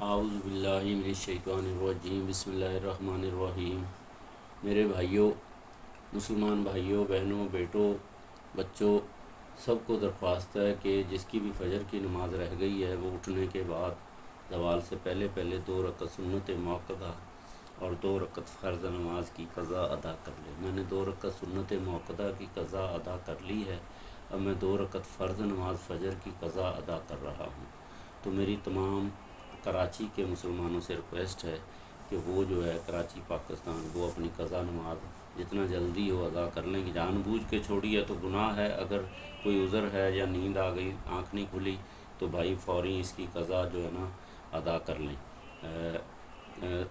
اعوذ باللہ من الشیطان الرجیم بسم اللہ الرحمن الرحیم۔ میرے بھائیوں، مسلمان بھائیوں، بہنوں، بیٹوں، بچوں، سب کو درخواست ہے کہ جس کی بھی فجر کی نماز رہ گئی ہے وہ اٹھنے کے بعد زوال سے پہلے پہلے 2 رکعت سنت موقدہ اور 2 رکعت فرض نماز کی قضا ادا کر لے۔ میں نے 2 رکعت سنت موقدہ کی قضا ادا کر لی ہے، اب میں 2 رکعت فرض نماز فجر کی قضا ادا کر رہا ہوں۔ تو میری تمام کراچی کے مسلمانوں سے ریکویسٹ ہے کہ وہ جو ہے کراچی پاکستان وہ اپنی قضا نماز جتنا جلدی ہو ادا کر لیں۔ کہ جان بوجھ کے چھوڑی ہے تو گناہ ہے، اگر کوئی عذر ہے یا نیند آ گئی، آنکھ نہیں کھلی، تو بھائی فوری اس کی قضا جو ہے نا ادا کر لیں۔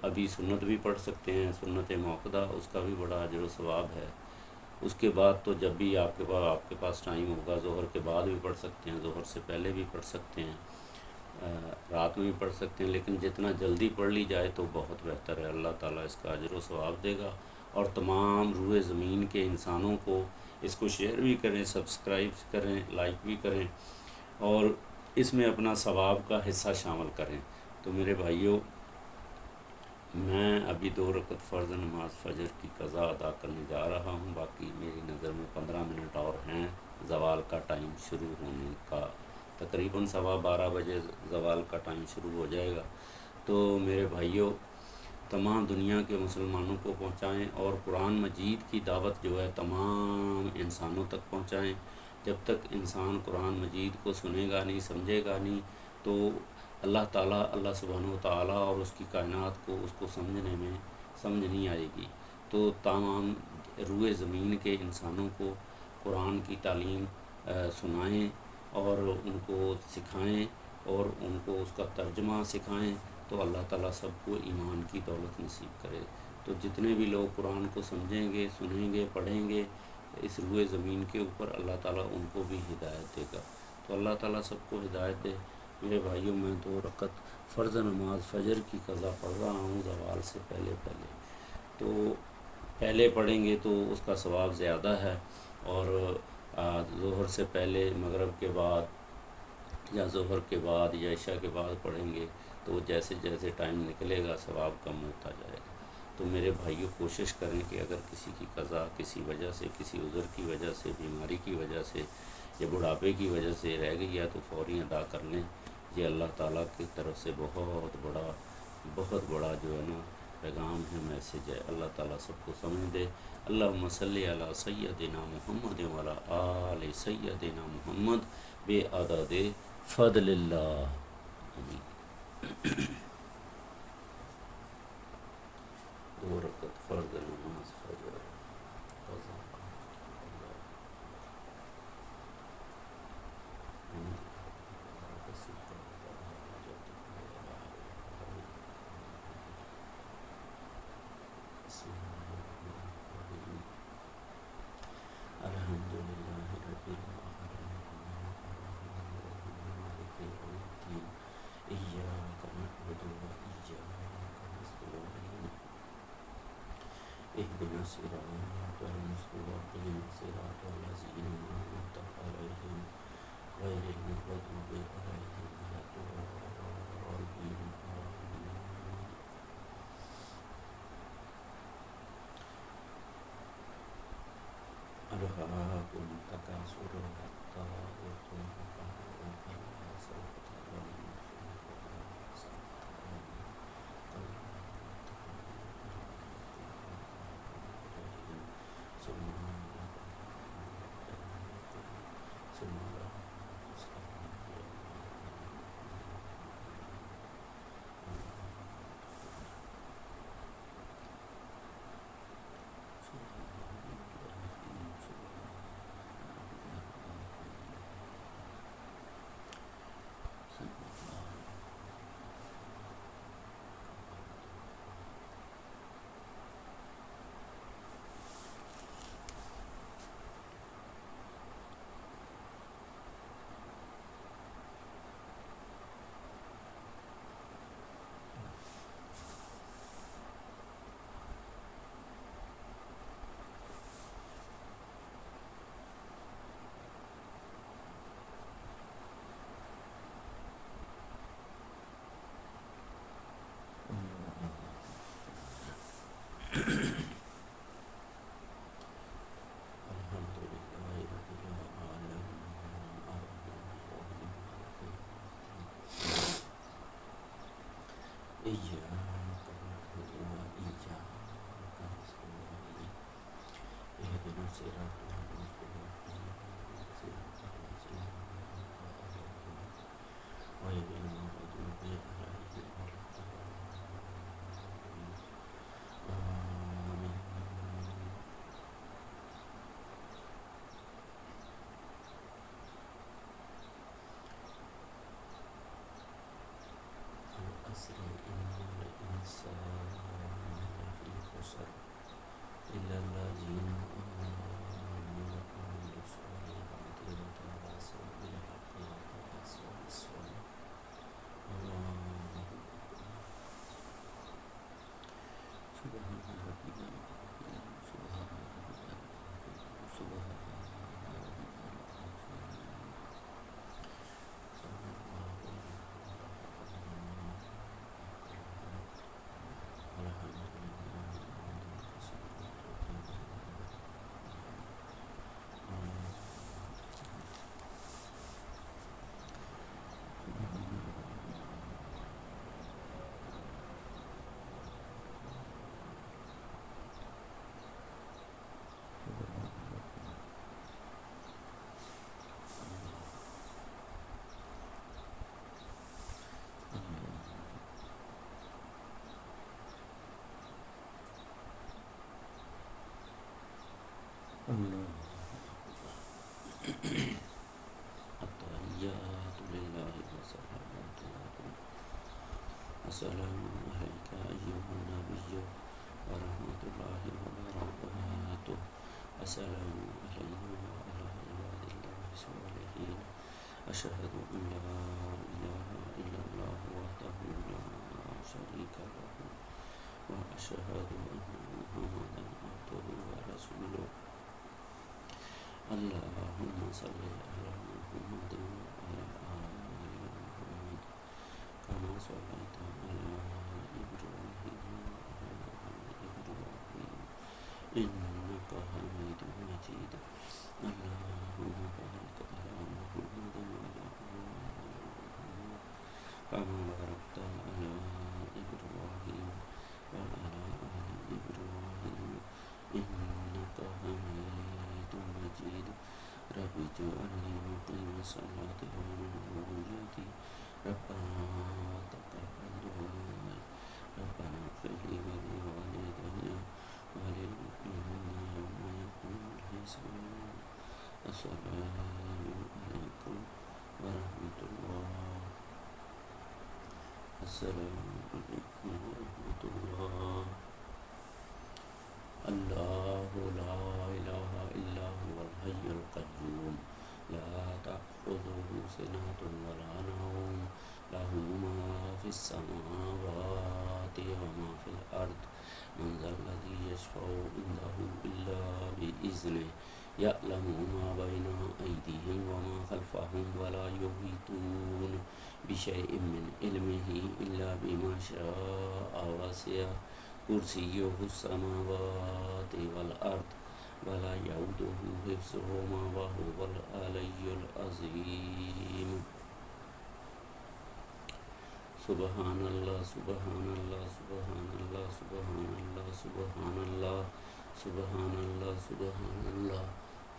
ابھی سنت بھی پڑھ سکتے ہیں، سنت موقدہ، اس کا بھی بڑا اجر و ثواب ہے۔ اس کے بعد تو جب بھی آپ کے پاس ٹائم ہوگا، ظہر کے بعد بھی پڑھ سکتے ہیں، ظہر سے پہلے بھی پڑھ سکتے ہیں، رات میں بھی پڑھ سکتے ہیں، لیکن جتنا جلدی پڑھ لی جائے تو بہت بہتر ہے۔ اللہ تعالیٰ اس کا اجر و ثواب دے گا۔ اور تمام روئے زمین کے انسانوں کو اس کو شیئر بھی کریں، سبسکرائب کریں، لائک بھی کریں، اور اس میں اپنا ثواب کا حصہ شامل کریں۔ تو میرے بھائیوں، میں ابھی 2 رکعت فرض نماز فجر کی قضا ادا کرنے جا رہا ہوں۔ باقی میری نظر میں 15 منٹ اور ہیں زوال کا ٹائم شروع ہونے کا، تقریباً 12:15 بجے زوال کا ٹائم شروع ہو جائے گا۔ تو میرے بھائیوں، تمام دنیا کے مسلمانوں کو پہنچائیں، اور قرآن مجید کی دعوت جو ہے تمام انسانوں تک پہنچائیں۔ جب تک انسان قرآن مجید کو سنے گا نہیں، سمجھے گا نہیں، تو اللہ تعالیٰ، اللہ سبحانہ و تعالیٰ اور اس کی کائنات کو اس کو سمجھنے میں سمجھ نہیں آئے گی۔ تو تمام روئے زمین کے انسانوں کو قرآن کی تعلیم سنائیں اور ان کو سکھائیں اور ان کو اس کا ترجمہ سکھائیں، تو اللہ تعالیٰ سب کو ایمان کی دولت نصیب کرے۔ تو جتنے بھی لوگ قرآن کو سمجھیں گے، سنیں گے، پڑھیں گے اس روئے زمین کے اوپر، اللہ تعالیٰ ان کو بھی ہدایت دے گا۔ تو اللہ تعالیٰ سب کو ہدایت دے۔ میرے بھائیوں، میں 2 رکعت فرض نماز فجر کی قضا پڑھ رہا ہوں زوال سے پہلے پہلے۔ تو پہلے پڑھیں گے تو اس کا ثواب زیادہ ہے، اور ظہر سے پہلے، مغرب کے بعد یا ظہر کے بعد یا عشاء کے بعد پڑھیں گے تو جیسے جیسے ٹائم نکلے گا ثواب کم ہوتا جائے گا۔ تو میرے بھائیوں، کوشش کریں کہ اگر کسی کی قضا کسی وجہ سے، کسی عذر کی وجہ سے، بیماری کی وجہ سے یا بڑھاپے کی وجہ سے رہ گئی ہے تو فوری ادا کر لیں۔ یہ اللہ تعالیٰ کی طرف سے بہت بڑا جو ہے نا پیغام ہے، میسج ہے۔ اللہ تعالیٰ سب کو سمجھ دے۔ اللہم صلی علی سیدنا محمد وعلی آل سیدنا محمد بعدد فضل اللہ۔ آمین۔ 2 رکعت فرض نماز فجر قضا۔ الحمد للہ رب العالمین مالک یوم الدین ایاک نعبد و ایاک نستعین اهدنا الصراط المستقیم صراط الذین انعمت علیہم غیر المغضوب علیہم ولا الضالین آمین۔ ألهاكم التكاثر حتى زرتم المقابر كلا سوف تعلمون ثم سوف تعلمون كلا ثم ثم لا تسألون إياك نعبد وإياك نستعين اهدنا الصراط المستقيم صراط الذين أنعمت عليهم غير المغضوب عليهم ولا الضالين آمين. والعصر إن الإنسان لفي خسر إلا الذين آمنوا وعملوا الصالحات وتواصوا بالحق وتواصوا بالصبر. الله سبحان ربي سبحان ربي سبحان التحيات لله والصلوات السلام عليك أيها النبي ورحمة الله وبركاته. السلام علينا وعلى عباد الله الصالحين. أشهد أن لا إله إلا الله وحده لا شريك له وأشهد أن محمدا عبده ورسوله. اللهم صل على محمد وعلى آل محمد كما صليت على إبراهيم وعلى آل إبراهيم إنك حميد مجيد. اللهم بارك على محمد وعلى آل محمد كما باركت على إبراهيم وعلى آل إبراهيم إنك حميد مجيد. رب اجعلني مقيم الصلاة ومن ذريتي ربنا تقبل دعائي ربنا اغفر لي ولوالدي وللمؤمنين يوم يقوم الحساب. السلام عليكم ورحمة الله. السلام عليكم ورحمة الله. الله لا إله إلا هو الحي القيوم لا تأخذه سنة ولا نوم له ما في السماوات وما في الأرض. من ذا الذي يشفع عنده إلا بإذنه يعلم ما بين أيديهم وما خلفهم ولا يحيطون بشيء من علمه إلا بما شاء. وسع كرسيه السماوات والأرض ولا يؤوده حفظهما وهو العلي العظيم. سبحان الله سبحان الله سبحان الله سبحان الله سبحان الله سبحان الله سبحان الله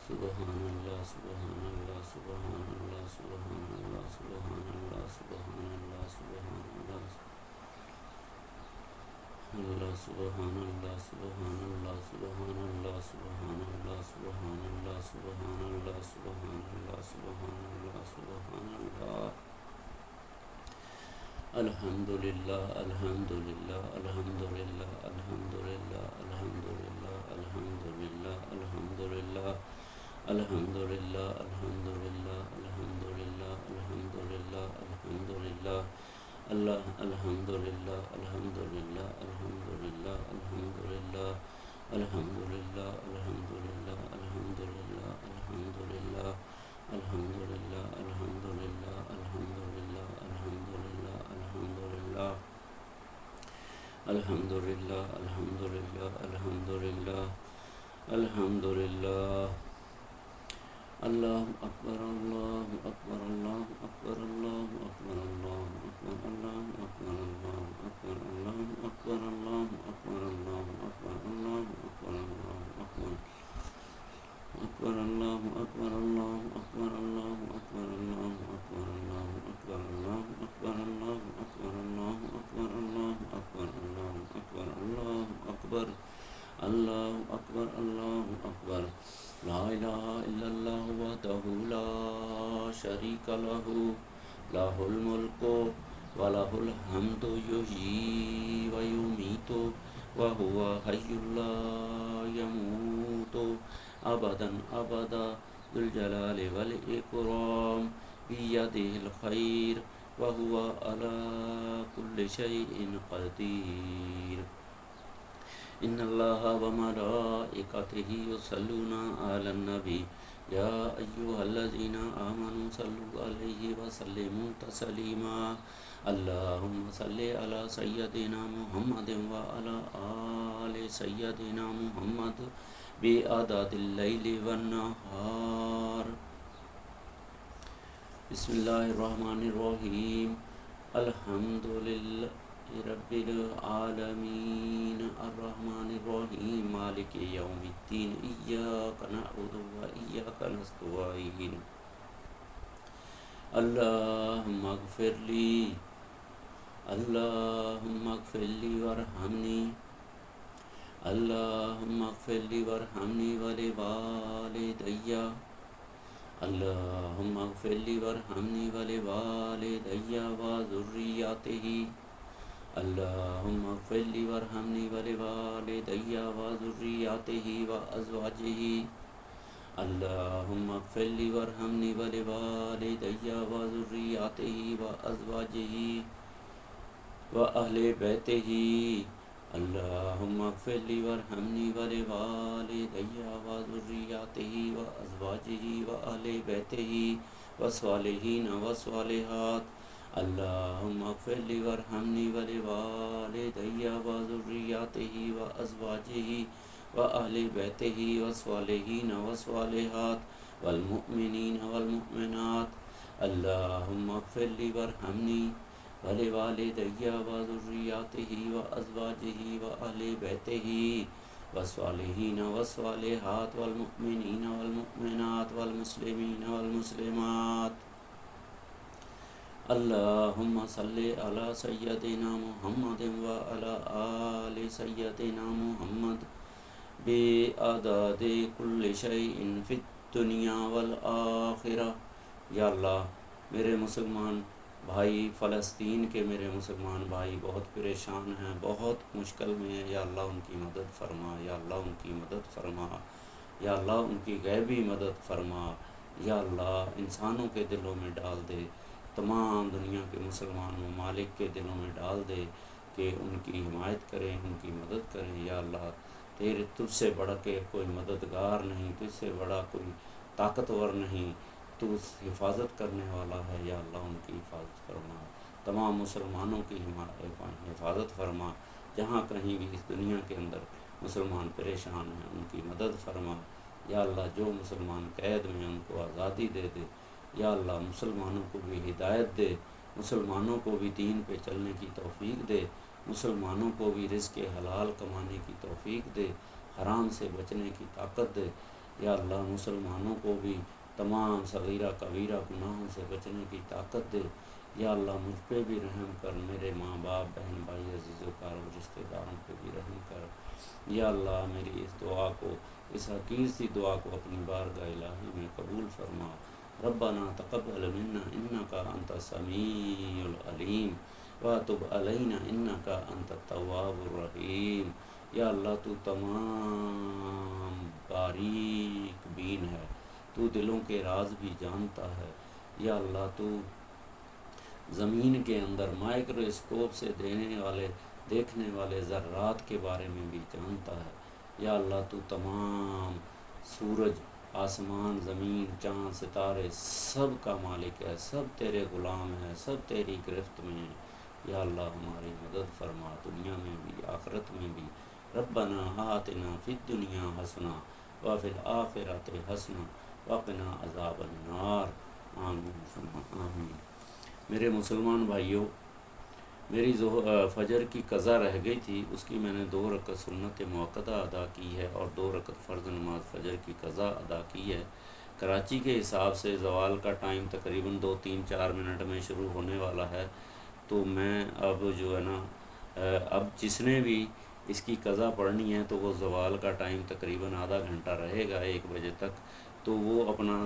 سبحان الله سبحان الله سبحان الله سبحان الله سبحان الله سبحان الله سبحان الله Allah subhanallah subhanallah subhanallah subhanallah subhanallah subhanallah subhanallah subhanallah subhanallah. Alhamdulillah alhamdulillah alhamdulillah alhamdulillah alhamdulillah alhamdulillah alhamdulillah alhamdulillah alhamdulillah alhamdulillah alhamdulillah alhamdulillah. Allah alhamdulillah alhamdulillah alhamdulillah alhamdulillah alhamdulillah alhamdulillah alhamdulillah alhamdulillah alhamdulillah alhamdulillah alhamdulillah alhamdulillah alhamdulillah alhamdulillah alhamdulillah alhamdulillah alhamdulillah. Allahu akbar Allahu akbar Allahu akbar Allahu akbar Allahu akbar Allahu akbar Allahu akbar اکبر اللہ اکبر اللہ اکبر لا الہ الا اللہ وحدہ لا شریک لہ لہ الملک وَلَهُ الْحَمْدُ يُحْيِي وَيُمِيتُ وَهُوَ حَيٌّ لَا يَمُوتُ أَبَدًا أَبَدًا ذُو الْجَلَالِ وَالْإِكْرَامِ بِيَدِهِ الْخَيْرُ وَهُوَ عَلَى كُلِّ شَيْءٍ قَدِيرٌ إن الله وملائكته يصلون على النبي يا أيها الذين آمنوا صلوا عليه وسلموا تسليما اللهم صل على سيدنا محمد وعلى آل سيدنا محمد بعدد الليل والنهار بسم الله الرحمن الرحيم الحمد لله رب العالمين الرحمن الرحيم مالك يوم الدين إياك نعبد وإياك نستعين اللهم اغفر لي اللهم اغفر لي وارحمني اللهم اغفر لي وارحمني ولوالدي اللهم اغفر لي وارحمني ولوالدي وذريته اللهم اغفر لي وارحمني ولوالدي وذريته وأزواجه اللهم اغفر لي وارحمني ولوالدي وذريته وأزواجه وأهل بيته اللهم اغفر لي وارحمني ولوالدي وذريته وأزواجه وأهل بيته والصالحين والصالحات اللهم اغفر لي وارحمني ولوالدي وذريته وأزواجه وأهل بيته والصالحين والصالحات والمؤمنين والمؤمنات اللهم اغفر لي وارحمني ولوالدي وذريته وأزواجه وأهل بيته والصالحين والصالحات والمؤمنين والمؤمنات والمسلمين والمسلمات اللهم صل على سيدنا محمد وعلى آل سيدنا محمد بعدد كل شيء في الدنيا والآخرة یا اللہ میرے مسلمان بھائی فلسطین کے میرے مسلمان بھائی بہت پریشان ہیں، بہت مشکل میں ہیں، یا اللہ ان کی مدد فرما، یا اللہ ان کی مدد فرما، یا اللہ ان کی غیبی مدد فرما، یا اللہ انسانوں کے دلوں میں ڈال دے، تمام دنیا کے مسلمان ممالک کے دلوں میں ڈال دے کہ ان کی حمایت کریں، ان کی مدد کریں، یا اللہ تیرے تجھ سے بڑا کے کوئی مددگار نہیں، تجھ سے بڑا کوئی طاقتور نہیں، تو حفاظت کرنے والا ہے، یا اللہ ان کی حفاظت فرما، تمام مسلمانوں کی حفاظت فرما، جہاں کہیں بھی اس دنیا کے اندر مسلمان پریشان ہیں ان کی مدد فرما، یا اللہ جو مسلمان قید میں ان کو آزادی دے دے، یا اللہ مسلمانوں کو بھی ہدایت دے، مسلمانوں کو بھی دین پہ چلنے کی توفیق دے، مسلمانوں کو بھی رزق حلال کمانے کی توفیق دے، حرام سے بچنے کی طاقت دے، یا اللہ مسلمانوں کو بھی تمام صغیرہ کبیرہ گناہوں سے بچنے کی طاقت دے، یا اللہ مجھ پہ بھی رحم کر، میرے ماں باپ بہن بھائی عزیز و کار رشتہ داروں پہ بھی رحم کر، یا اللہ میری اس دعا کو، اس حقیر سی دعا کو اپنی بارگاہ الہی میں قبول فرما۔ ربنا تقبل منا انک انت السمیع العلیم وتب علینا انک انت التواب الرحیم۔ یا اللہ تو تمام باریک بین ہے، تو دلوں کے راز بھی جانتا ہے، یا اللہ تو زمین کے اندر مائکروسکوپ سے دیکھنے والے ذرات کے بارے میں بھی جانتا ہے، یا اللہ تو تمام سورج، آسمان، زمین، چاند، ستارے سب کا مالک ہے، سب تیرے غلام ہیں، سب تیری گرفت میں ہیں، یا اللہ ہماری مدد فرما دنیا میں بھی آخرت میں بھی۔ ربنا آتنا فی الدنیا حسنہ وفی الآخرۃ حسنہ وقنا عذاب النار آمین ثم آمین۔ میرے مسلمان بھائیوں، میری فجر کی قضا رہ گئی تھی، اس کی میں نے 2 رکعت سنت موقدہ ادا کی ہے اور 2 رکعت فرض نماز فجر کی قضا ادا کی ہے۔ کراچی کے حساب سے زوال کا ٹائم تقریباً 2-3-4 منٹ میں شروع ہونے والا ہے، تو میں اب جو ہے نا اب جس نے بھی اس کی قضا پڑھنی ہے تو وہ زوال کا ٹائم تقریباً آدھا گھنٹہ رہے گا 1 بجے تک، تو وہ اپنا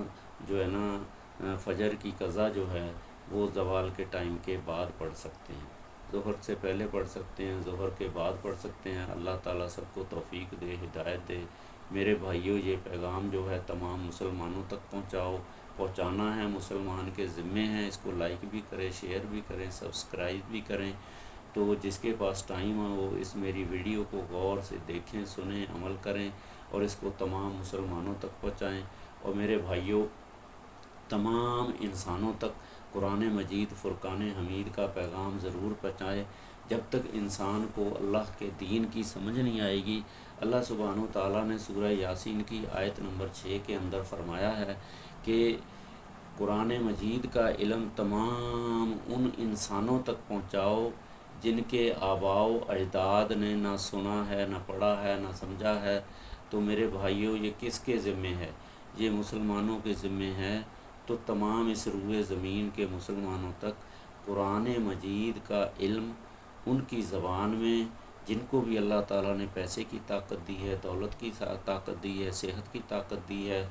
جو ہے نا فجر کی قضا جو ہے وہ زوال کے ٹائم کے بعد پڑھ سکتے ہیں، ظہر سے پہلے پڑھ سکتے ہیں، ظہر کے بعد پڑھ سکتے ہیں۔ اللہ تعالیٰ سب کو توفیق دے، ہدایت دے۔ میرے بھائیوں، یہ پیغام جو ہے تمام مسلمانوں تک پہنچانا ہے، مسلمان کے ذمے ہیں۔ اس کو لائک بھی کریں، شیئر بھی کریں، سبسکرائب بھی کریں۔ تو جس کے پاس ٹائم ہے وہ اس میری ویڈیو کو غور سے دیکھیں، سنیں، عمل کریں اور اس کو تمام مسلمانوں تک پہنچائیں۔ اور میرے بھائیوں، تمام انسانوں تک قرآن مجید فرقان حمید کا پیغام ضرور پہنچائے۔ جب تک انسان کو اللہ کے دین کی سمجھ نہیں آئے گی، اللہ سبحانہ و تعالیٰ نے سورہ یاسین کی آیت نمبر 6 کے اندر فرمایا ہے کہ قرآن مجید کا علم تمام ان انسانوں تک پہنچاؤ جن کے آباء و اجداد نے نہ سنا ہے، نہ پڑھا ہے، نہ سمجھا ہے۔ تو میرے بھائیوں، یہ کس کے ذمے ہے؟ یہ مسلمانوں کے ذمے ہے۔ تو تمام اس روئے زمین کے مسلمانوں تک قرآن مجید کا علم ان کی زبان میں، جن کو بھی اللہ تعالیٰ نے پیسے کی طاقت دی ہے، دولت کی طاقت دی ہے، صحت کی طاقت دی ہے،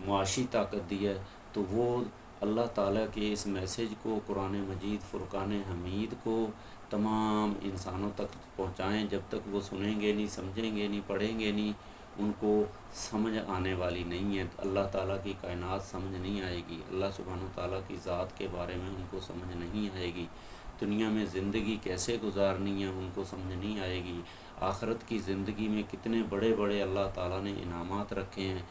معاشی طاقت دی ہے، تو وہ اللہ تعالیٰ کے اس میسیج کو، قرآن مجید فرقان حمید کو تمام انسانوں تک پہنچائیں۔ جب تک وہ سنیں گے نہیں، سمجھیں گے نہیں، پڑھیں گے نہیں، ان کو سمجھ آنے والی نہیں ہے۔ اللہ تعالیٰ کی کائنات سمجھ نہیں آئے گی، اللہ سبحانہ تعالیٰ کی ذات کے بارے میں ان کو سمجھ نہیں آئے گی، دنیا میں زندگی کیسے گزارنی ہے ان کو سمجھ نہیں آئے گی، آخرت کی زندگی میں کتنے بڑے بڑے اللہ تعالیٰ نے انعامات رکھے ہیں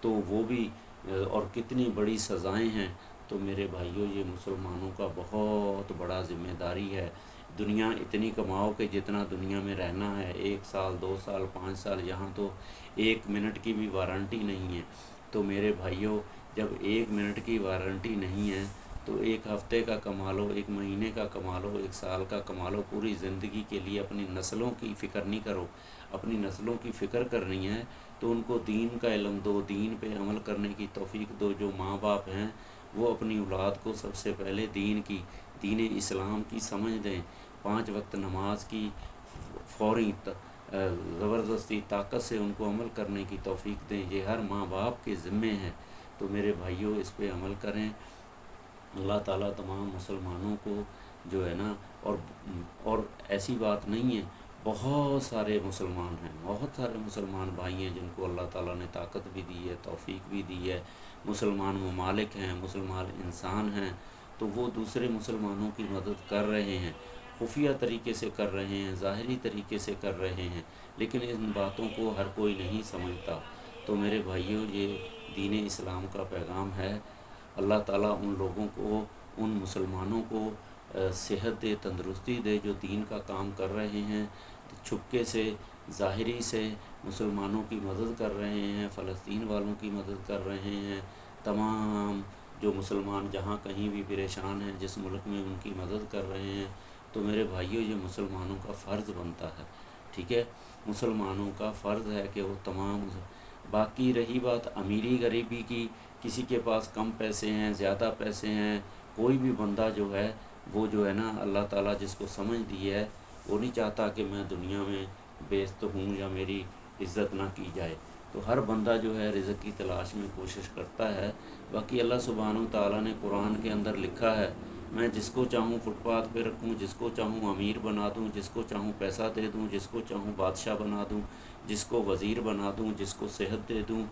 تو وہ بھی، اور کتنی بڑی سزائیں ہیں۔ تو میرے بھائیوں، یہ مسلمانوں کا بہت بڑا ذمہ داری ہے۔ دنیا اتنی کماؤ کہ جتنا دنیا میں رہنا ہے، 1 سال، 2 سال، 5 سال، یہاں تو 1 منٹ کی بھی وارنٹی نہیں ہے۔ تو میرے بھائیوں، جب 1 منٹ کی وارنٹی نہیں ہے تو 1 ہفتے کا کما لو، 1 مہینے کا کما لو، 1 سال کا کما لو، پوری زندگی کے لیے اپنی نسلوں کی فکر نہیں کرو۔ اپنی نسلوں کی فکر کرنی ہے تو ان کو دین کا علم دو، دین پہ عمل کرنے کی توفیق دو۔ جو ماں باپ ہیں وہ اپنی اولاد کو سب سے پہلے دین اسلام کی سمجھ دیں، 5 وقت نماز کی فوری زبردستی طاقت سے ان کو عمل کرنے کی توفیق دیں۔ یہ ہر ماں باپ کے ذمے ہے۔ تو میرے بھائیوں، اس پہ عمل کریں۔ اللہ تعالیٰ تمام مسلمانوں کو جو ہے نا، اور ایسی بات نہیں ہے، بہت سارے مسلمان ہیں، بہت سارے مسلمان بھائی ہیں جن کو اللہ تعالیٰ نے طاقت بھی دی ہے، توفیق بھی دی ہے، مسلمان ممالک ہیں، مسلمان انسان ہیں، تو وہ دوسرے مسلمانوں کی مدد کر رہے ہیں، خفیہ طریقے سے کر رہے ہیں، ظاہری طریقے سے کر رہے ہیں، لیکن ان باتوں کو ہر کوئی نہیں سمجھتا۔ تو میرے بھائیوں، یہ دین اسلام کا پیغام ہے۔ اللہ تعالیٰ ان لوگوں کو، ان مسلمانوں کو صحت دے، تندرستی دے جو دین کا کام کر رہے ہیں، چھپکے سے، ظاہری سے مسلمانوں کی مدد کر رہے ہیں، فلسطین والوں کی مدد کر رہے ہیں، تمام جو مسلمان جہاں کہیں بھی پریشان ہیں، جس ملک میں ان کی مدد کر رہے ہیں۔ تو میرے بھائیوں، یہ مسلمانوں کا فرض بنتا ہے، ٹھیک ہے، مسلمانوں کا فرض ہے کہ وہ تمام۔ باقی رہی بات امیری غریبی کی، کسی کے پاس کم پیسے ہیں، زیادہ پیسے ہیں، کوئی بھی بندہ جو ہے وہ جو ہے نا، اللہ تعالیٰ جس کو سمجھ دی ہے وہ نہیں چاہتا کہ میں دنیا میں بیست ہوں یا میری عزت نہ کی جائے۔ تو ہر بندہ جو ہے رزق کی تلاش میں کوشش کرتا ہے۔ باقی اللہ سبحانہ تعالیٰ نے قرآن کے اندر لکھا ہے، میں جس کو چاہوں فٹ پاتھ پہ رکھوں، جس کو چاہوں امیر بنا دوں، جس کو چاہوں پیسہ دے دوں، جس کو چاہوں بادشاہ بنا دوں، جس کو وزیر بنا دوں، جس کو صحت دے دوں۔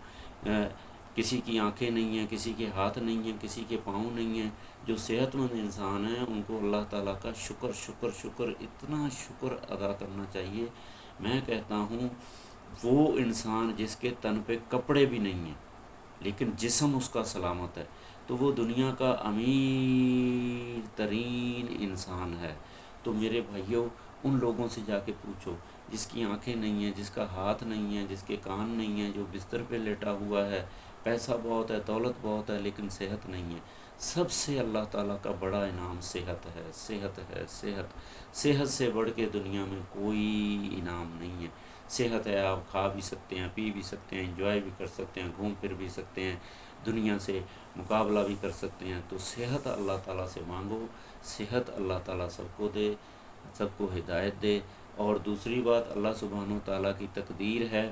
کسی کی آنکھیں نہیں ہیں، کسی کے ہاتھ نہیں ہیں، کسی کے پاؤں نہیں ہیں۔ جو صحت مند انسان ہیں ان کو اللہ تعالیٰ کا شکر شکر شکر، اتنا شکر ادا کرنا چاہیے۔ میں کہتا ہوں، وہ انسان جس کے تن پہ کپڑے بھی نہیں ہیں لیکن جسم اس کا سلامت ہے، تو وہ دنیا کا امیر ترین انسان ہے۔ تو میرے بھائیوں، ان لوگوں سے جا کے پوچھو جس کی آنکھیں نہیں ہیں، جس کا ہاتھ نہیں ہے، جس کے کان نہیں ہیں، جو بستر پہ لیٹا ہوا ہے، پیسہ بہت ہے، دولت بہت ہے لیکن صحت نہیں ہے۔ سب سے اللہ تعالیٰ کا بڑا انعام صحت ہے، صحت ہے، صحت سے بڑھ کے دنیا میں کوئی انعام نہیں ہے۔ صحت ہے، آپ کھا بھی سکتے ہیں، پی بھی سکتے ہیں، انجوائے بھی کر سکتے ہیں، گھوم پھر بھی سکتے ہیں، دنیا سے مقابلہ بھی کر سکتے ہیں۔ تو صحت اللہ تعالیٰ سے مانگو، صحت اللہ تعالیٰ سب کو دے، سب کو ہدایت دے۔ اور دوسری بات اللہ سبحانہ و تعالیٰ کی تقدیر ہے،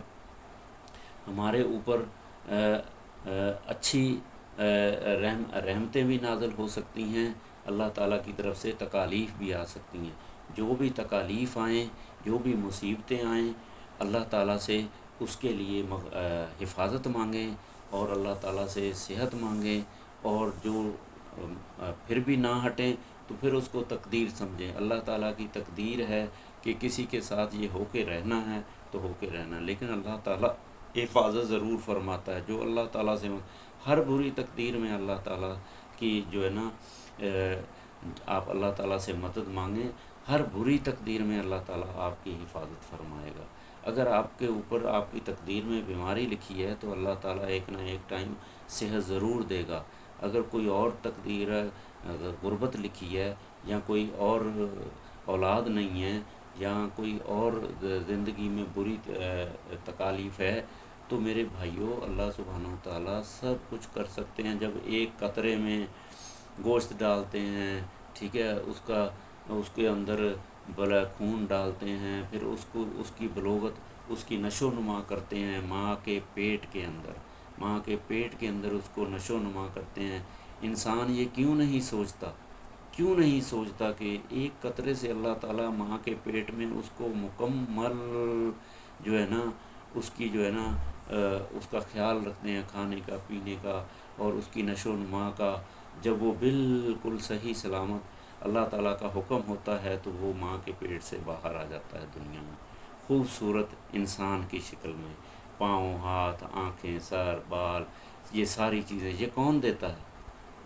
ہمارے اوپر اچھی رحمتیں بھی نازل ہو سکتی ہیں، اللہ تعالیٰ کی طرف سے تکالیف بھی آ سکتی ہیں۔ جو بھی تکالیف آئیں، جو بھی مصیبتیں آئیں، اللہ تعالیٰ سے اس کے لیے حفاظت مانگیں اور اللہ تعالیٰ سے صحت مانگیں، اور جو پھر بھی نہ ہٹیں تو پھر اس کو تقدیر سمجھیں۔ اللہ تعالیٰ کی تقدیر ہے کہ کسی کے ساتھ یہ ہو کے رہنا ہے تو ہو کے رہنا، لیکن اللہ تعالیٰ حفاظت ضرور فرماتا ہے۔ جو اللہ تعالیٰ سے ہر بری تقدیر میں اللہ تعالیٰ کی جو ہے نا آپ اللہ تعالیٰ سے مدد مانگیں، ہر بری تقدیر میں اللہ تعالیٰ آپ کی حفاظت فرمائے گا۔ اگر آپ کے اوپر آپ کی تقدیر میں بیماری لکھی ہے تو اللہ تعالیٰ ایک نہ ایک ٹائم صحت ضرور دے گا۔ اگر کوئی اور تقدیر غربت لکھی ہے، یا کوئی اور اولاد نہیں ہے، یا کوئی اور زندگی میں بری تکالیف ہے، تو میرے بھائیوں اللہ سبحانہ و تعالیٰ سب کچھ کر سکتے ہیں۔ جب ایک قطرے میں گوشت ڈالتے ہیں، ٹھیک ہے، اس کے اندر بلا خون ڈالتے ہیں، پھر اس کی بلوغت، اس کی نشو و نما کرتے ہیں ماں کے پیٹ کے اندر اس کو نشو و نما کرتے ہیں۔ انسان یہ کیوں نہیں سوچتا کہ ایک قطرے سے اللہ تعالیٰ ماں کے پیٹ میں اس کو مکمل جو ہے نا اس کی جو ہے نا اس کا خیال رکھتے ہیں، کھانے کا، پینے کا اور اس کی نشو و نما کا۔ جب وہ بالکل صحیح سلامت اللہ تعالیٰ کا حکم ہوتا ہے تو وہ ماں کے پیٹ سے باہر آ جاتا ہے دنیا میں، خوبصورت انسان کی شکل میں، پاؤں، ہاتھ، آنکھیں، سر، بال، یہ ساری چیزیں یہ کون دیتا ہے؟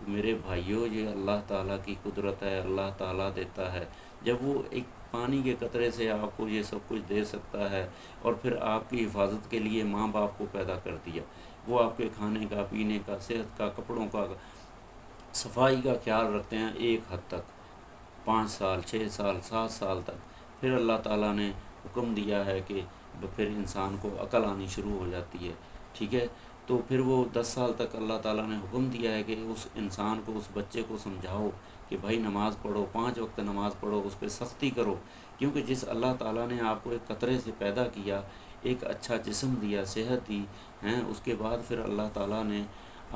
میرے بھائیوں یہ اللہ تعالیٰ کی قدرت ہے، اللہ تعالیٰ دیتا ہے۔ جب وہ ایک پانی کے قطرے سے آپ کو یہ سب کچھ دے سکتا ہے، اور پھر آپ کی حفاظت کے لیے ماں باپ کو پیدا کر دیا، وہ آپ کے کھانے کا، پینے کا، صحت کا، کپڑوں کا، صفائی کا خیال رکھتے ہیں ایک حد تک، 5 سال، 6 سال، 7 سال تک، پھر اللہ تعالیٰ نے حکم دیا ہے کہ پھر انسان کو عقل آنی شروع ہو جاتی ہے، ٹھیک ہے، تو پھر وہ 10 سال تک اللہ تعالیٰ نے حکم دیا ہے کہ اس انسان کو، اس بچے کو سمجھاؤ کہ بھائی نماز پڑھو، 5 وقت نماز پڑھو، اس پہ سختی کرو، کیونکہ جس اللہ تعالیٰ نے آپ کو ایک قطرے سے پیدا کیا، ایک اچھا جسم دیا، صحت دی ہیں، اس کے بعد پھر اللہ تعالیٰ نے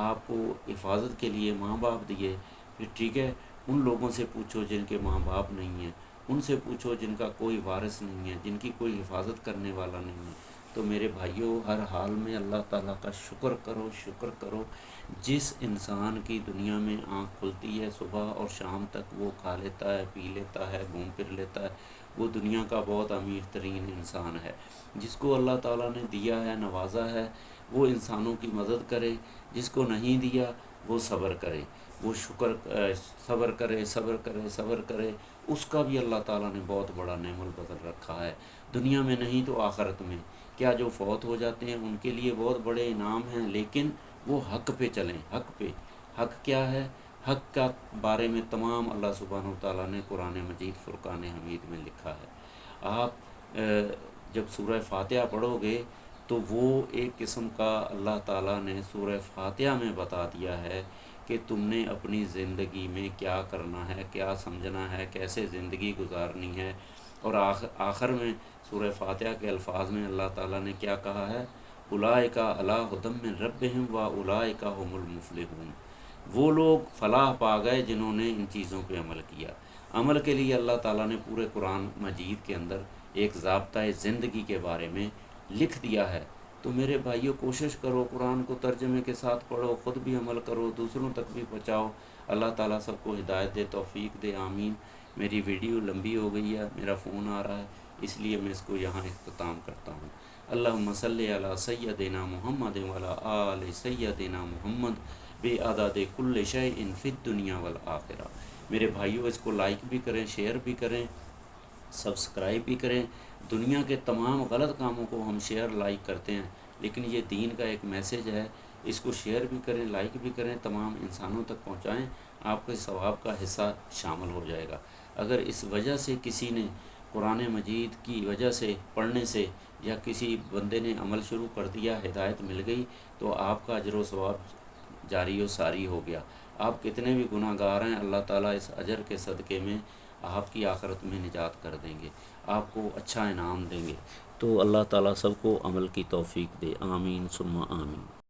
آپ کو حفاظت کے لیے ماں باپ دیے، پھر ٹھیک ہے، ان لوگوں سے پوچھو جن کے ماں باپ نہیں ہیں، ان سے پوچھو جن کا کوئی وارث نہیں ہے، جن کی کوئی حفاظت کرنے والا نہیں ہے۔ تو میرے بھائیوں ہر حال میں اللہ تعالیٰ کا شکر کرو۔ جس انسان کی دنیا میں آنکھ کھلتی ہے صبح اور شام تک، وہ کھا لیتا ہے، پی لیتا ہے، گھوم پھر لیتا ہے، وہ دنیا کا بہت امیر ترین انسان ہے۔ جس کو اللہ تعالیٰ نے دیا ہے، نوازا ہے، وہ انسانوں کی مدد کرے، جس کو نہیں دیا وہ صبر کرے، وہ صبر کرے، اس کا بھی اللہ تعالیٰ نے بہت بڑا نعم البدل رکھا ہے، دنیا میں نہیں تو آخرت میں۔ کیا جو فوت ہو جاتے ہیں ان کے لیے بہت بڑے انعام ہیں، لیکن وہ حق پہ چلیں، حق کیا ہے؟ حق کا بارے میں تمام اللہ سبحانہ و تعالیٰ نے قرآن مجید فرقان حمید میں لکھا ہے۔ آپ جب سورہ فاتحہ پڑھو گے تو وہ ایک قسم کا اللہ تعالیٰ نے سورہ فاتحہ میں بتا دیا ہے کہ تم نے اپنی زندگی میں کیا کرنا ہے، کیا سمجھنا ہے، کیسے زندگی گزارنی ہے۔ اور آخر میں سورہ فاتحہ کے الفاظ میں اللہ تعالیٰ نے کیا کہا ہے؟ اولئک علی ھدی من ربہم واولئک ھم المفلحون۔ وہ لوگ فلاح پا گئے جنہوں نے ان چیزوں پہ عمل کیا۔ عمل کے لیے اللہ تعالیٰ نے پورے قرآن مجید کے اندر ایک ضابطۂ زندگی کے بارے میں لکھ دیا ہے۔ تو میرے بھائیوں کوشش کرو، قرآن کو ترجمے کے ساتھ پڑھو، خود بھی عمل کرو، دوسروں تک بھی پہنچاؤ۔ اللہ تعالیٰ سب کو ہدایت دے، توفیق دے، آمین۔ میری ویڈیو لمبی ہو گئی ہے، میرا فون آ رہا ہے، اس لیے میں اس کو یہاں اختتام کرتا ہوں۔ اللہم صلی علی سیدنا محمد وعلی آل سیدنا محمد بعدد کل شیء فی الدنیا والآخرہ۔ میرے بھائیوں اس کو لائک بھی کریں، شیئر بھی کریں، سبسکرائب بھی کریں۔ دنیا کے تمام غلط کاموں کو ہم شیئر لائک کرتے ہیں، لیکن یہ دین کا ایک میسج ہے، اس کو شیئر بھی کریں، لائک بھی کریں، تمام انسانوں تک پہنچائیں، آپ کے ثواب کا حصہ شامل ہو جائے گا۔ اگر اس وجہ سے کسی نے قرآن مجید کی وجہ سے پڑھنے سے یا کسی بندے نے عمل شروع کر دیا، ہدایت مل گئی، تو آپ کا اجر و ثواب جاری و ساری ہو گیا۔ آپ کتنے بھی گناہ گار ہیں، اللہ تعالیٰ اس اجر کے صدقے میں آپ کی آخرت میں نجات کر دیں گے، آپ کو اچھا انعام دیں گے۔ تو اللہ تعالیٰ سب کو عمل کی توفیق دے، آمین ثم آمین۔